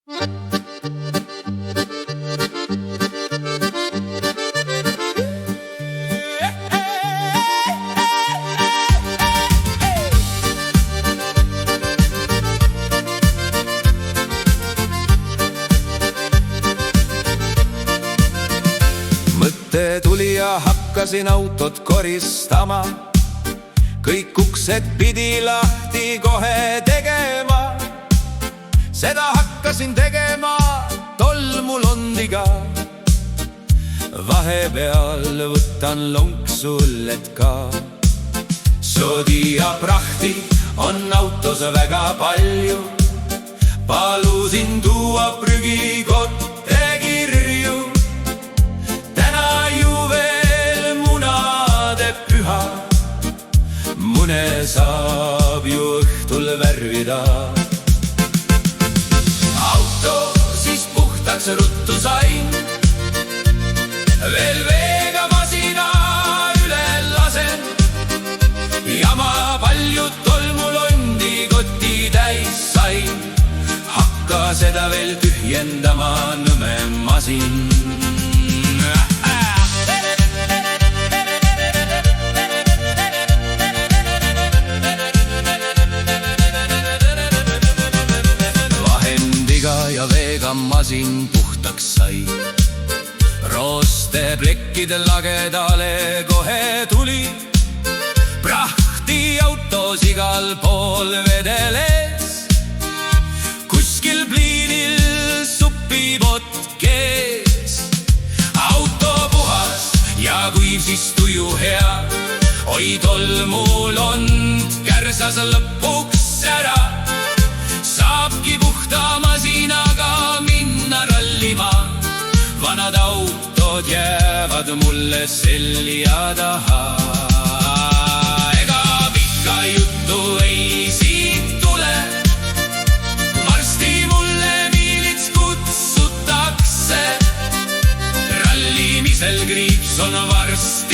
Mõte tuli ja hakkasin autot koristama, kõik uksed pidi lahti kohe tegema. Seda hakkasin tegema tolmulondiga, vahepeal võtan lonksullet ka. Sodi ja prahti on autos väga palju, palusin tuua prügikotte kirju. Täna ju veel munade püha, mune saab ju õhtul värvida. Auto siis puhtaks ruttu sain, veel veega masina üle lasen. Jama palju tolmulondi kotti täis sain, hakka seda veel tühjendama nõme masin. Ja veega masin puhtaks sai, roosteplekkide lagedale kohe tuli. Prahti autos igal pool vedeles, kuskil pliinil supipott kees. Auto puhas ja kuiv siis tuju hea, oi tolmulond kärsas lõpuks ära. Saabki puhta masinaga minna rallima, vanad autod jäävad mulle selja taha. Ega pikka juttu ei siit tule, varsti mulle miilits kutsutakse. Rallimisel kriips on varsti